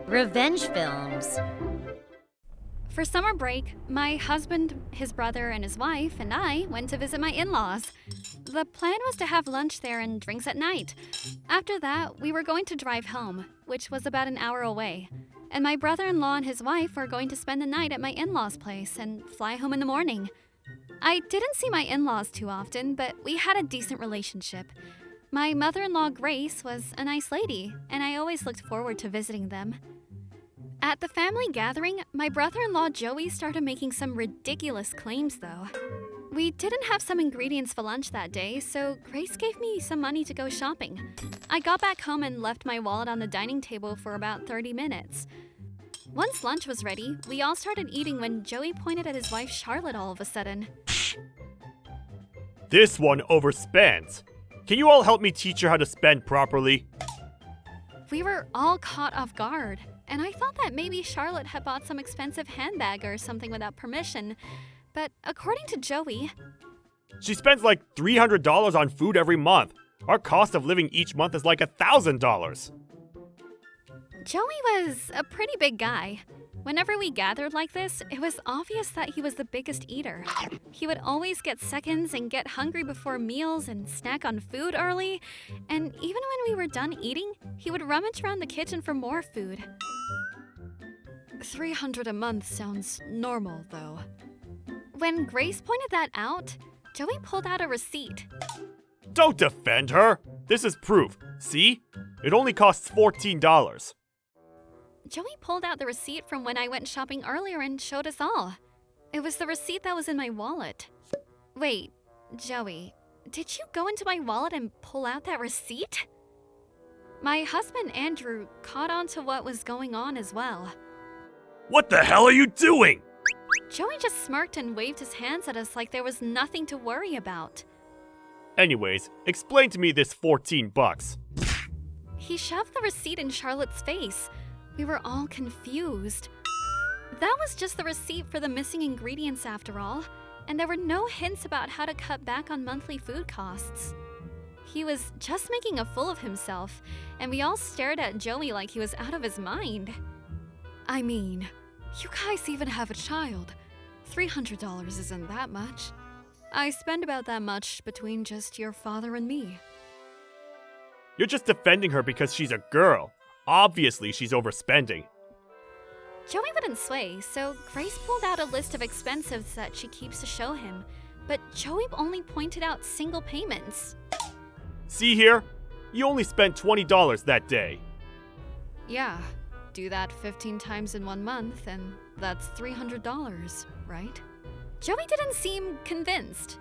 Revenge films. For summer break, my husband, his brother, and his wife and I went to visit my in-laws. The plan was to have lunch there and drinks at night. After that, we were going to drive home, which was about an hour away. And my brother-in-law and his wife were going to spend the night at my in-laws' place and fly home in the morning. I didn't see my in-laws too often, but we had a decent relationship. My mother-in-law, Grace, was a nice lady, and I always looked forward to visiting them. At the family gathering, my brother-in-law Joey started making some ridiculous claims, though. We didn't have some ingredients for lunch that day, so Grace gave me some money to go shopping. I got back home and left my wallet on the dining table for about 30 minutes. Once lunch was ready, we all started eating when Joey pointed at his wife Charlotte all of a sudden. This one overspends. Can you all help me teach her how to spend properly? We were all caught off guard, and I thought that maybe Charlotte had bought some expensive handbag or something without permission. But according to Joey, she spends like $300 on food every month. Our cost of living each month is like $1,000. Joey was a pretty big guy. Whenever we gathered like this, it was obvious that he was the biggest eater. He would always get seconds and get hungry before meals and snack on food early. And even when we were done eating, he would rummage around the kitchen for more food. $300 a month sounds normal, though. When Grace pointed that out, Joey pulled out a receipt. Don't defend her! This is proof. See? It only costs $14. Joey pulled out the receipt from when I went shopping earlier and showed us all. It was the receipt that was in my wallet. Wait, Joey, did you go into my wallet and pull out that receipt? My husband Andrew caught on to what was going on as well. What the hell are you doing? Joey just smirked and waved his hands at us like there was nothing to worry about. Anyways, explain to me this $14. He shoved the receipt in Charlotte's face. We were all confused. That was just the receipt for the missing ingredients after all, and there were no hints about how to cut back on monthly food costs. He was just making a fool of himself, and we all stared at Joey like he was out of his mind. I mean, you guys even have a child. $300 isn't that much. I spend about that much between just your father and me. You're just defending her because she's a girl. Obviously, she's overspending. Joey wouldn't sway, so Grace pulled out a list of expenses that she keeps to show him, but Joey only pointed out single payments. See here? You only spent $20 that day. Yeah, do that 15 times in 1 month, and that's $300, right? Joey didn't seem convinced.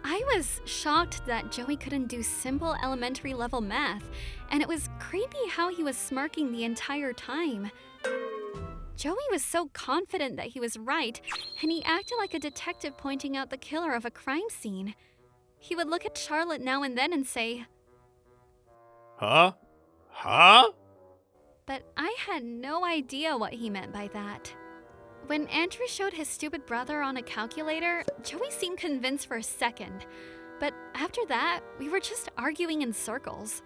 I was shocked that Joey couldn't do simple elementary level math, and it was creepy how he was smirking the entire time. Joey was so confident that he was right, and he acted like a detective pointing out the killer of a crime scene. He would look at Charlotte now and then and say, Huh? Huh? But I had no idea what he meant by that. When Andrew showed his stupid brother on a calculator, Joey seemed convinced for a second. But after that, we were just arguing in circles.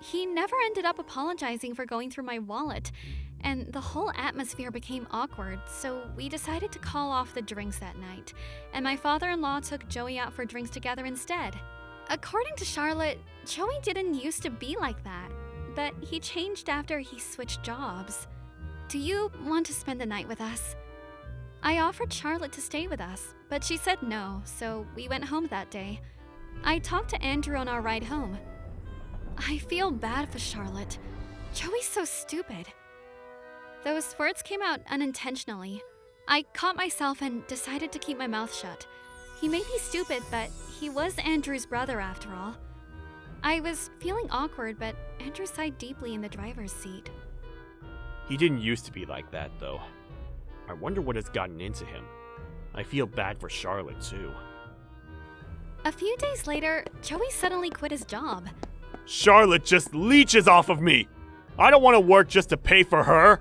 He never ended up apologizing for going through my wallet, and the whole atmosphere became awkward, so we decided to call off the drinks that night, and my father-in-law took Joey out for drinks together instead. According to Charlotte, Joey didn't used to be like that, but he changed after he switched jobs. Do you want to spend the night with us? I offered Charlotte to stay with us, but she said no, so we went home that day. I talked to Andrew on our ride home. I feel bad for Charlotte. Joey's so stupid. Those words came out unintentionally. I caught myself and decided to keep my mouth shut. He may be stupid, but he was Andrew's brother after all. I was feeling awkward, but Andrew sighed deeply in the driver's seat. He didn't used to be like that, though. I wonder what has gotten into him. I feel bad for Charlotte, too. A few days later, Joey suddenly quit his job. Charlotte just leeches off of me! I don't want to work just to pay for her!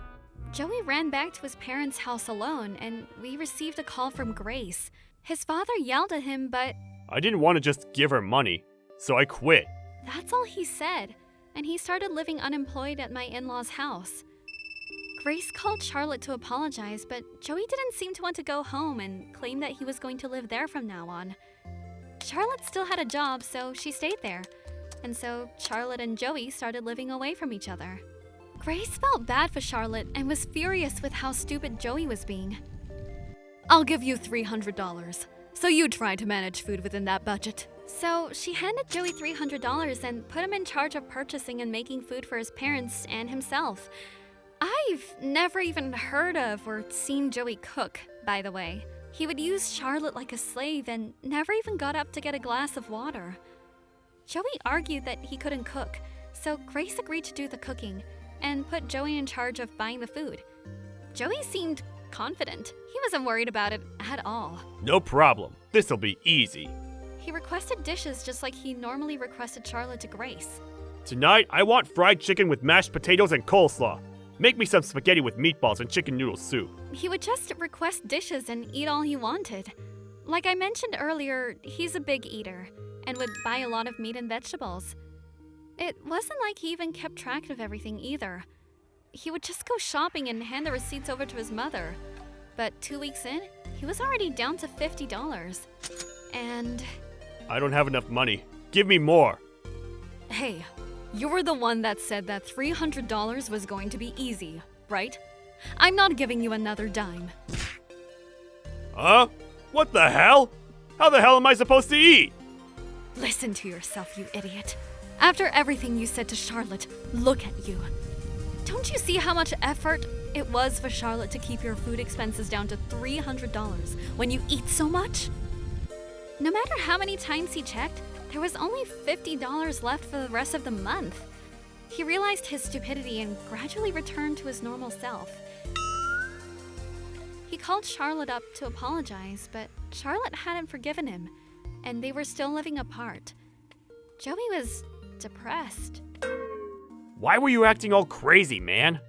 Joey ran back to his parents' house alone, and we received a call from Grace. His father yelled at him, but I didn't want to just give her money, so I quit. That's all he said, and he started living unemployed at my in-laws' house. Grace called Charlotte to apologize, but Joey didn't seem to want to go home and claimed that he was going to live there from now on. Charlotte still had a job, so she stayed there. And so Charlotte and Joey started living away from each other. Grace felt bad for Charlotte and was furious with how stupid Joey was being. I'll give you $300, so you try to manage food within that budget. So she handed Joey $300 and put him in charge of purchasing and making food for his parents and himself. I've never even heard of or seen Joey cook, by the way. He would use Charlotte like a slave and never even got up to get a glass of water. Joey argued that he couldn't cook, so Grace agreed to do the cooking and put Joey in charge of buying the food. Joey seemed confident. He wasn't worried about it at all. No problem. This'll be easy. He requested dishes just like he normally requested Charlotte to Grace. Tonight, I want fried chicken with mashed potatoes and coleslaw. Make me some spaghetti with meatballs and chicken noodle soup. He would just request dishes and eat all he wanted. Like I mentioned earlier, he's a big eater and would buy a lot of meat and vegetables. It wasn't like he even kept track of everything either. He would just go shopping and hand the receipts over to his mother. But 2 weeks in, he was already down to $50. And... I don't have enough money. Give me more. Hey, you were the one that said that $300 was going to be easy, right? I'm not giving you another dime. Huh? What the hell? How the hell am I supposed to eat? Listen to yourself, you idiot. After everything you said to Charlotte, look at you. Don't you see how much effort it was for Charlotte to keep your food expenses down to $300 when you eat so much? No matter how many times he checked, there was only $50 left for the rest of the month. He realized his stupidity and gradually returned to his normal self. He called Charlotte up to apologize, but Charlotte hadn't forgiven him, and they were still living apart. Joey was depressed. Why were you acting all crazy, man?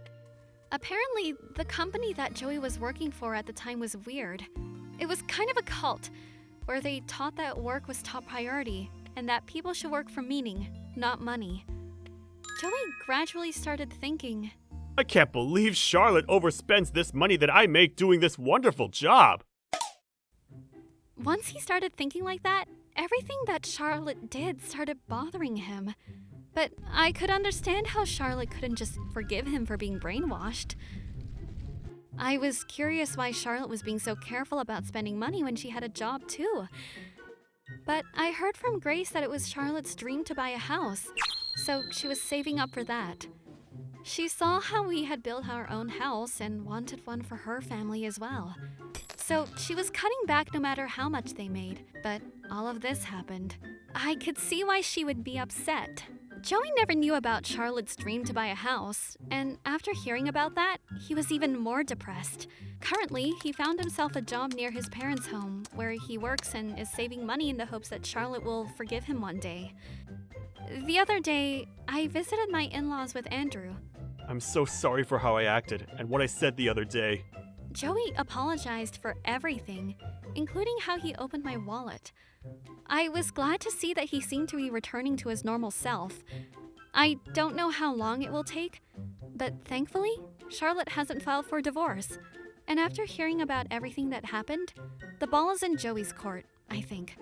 Apparently, the company that Joey was working for at the time was weird. It was kind of a cult, where they taught that work was top priority and that people should work for meaning, not money. Joey gradually started thinking, I can't believe Charlotte overspends this money that I make doing this wonderful job. Once he started thinking like that, everything that Charlotte did started bothering him. But I could understand how Charlotte couldn't just forgive him for being brainwashed. I was curious why Charlotte was being so careful about spending money when she had a job too. But I heard from Grace that it was Charlotte's dream to buy a house, so she was saving up for that. She saw how we had built our own house and wanted one for her family as well. So she was cutting back no matter how much they made, but all of this happened. I could see why she would be upset. Joey never knew about Charlotte's dream to buy a house, and after hearing about that, he was even more depressed. Currently, he found himself a job near his parents' home, where he works and is saving money in the hopes that Charlotte will forgive him one day. The other day, I visited my in-laws with Andrew. I'm so sorry for how I acted and what I said the other day. Joey apologized for everything, including how he opened my wallet. I was glad to see that he seemed to be returning to his normal self. I don't know how long it will take, but thankfully, Charlotte hasn't filed for divorce. And after hearing about everything that happened, the ball is in Joey's court, I think.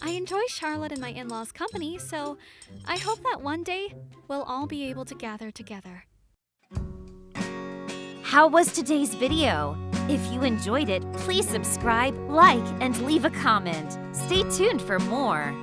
I enjoy Charlotte and my in-laws' company, so I hope that one day we'll all be able to gather together. How was today's video? If you enjoyed it, please subscribe, like, and leave a comment. Stay tuned for more.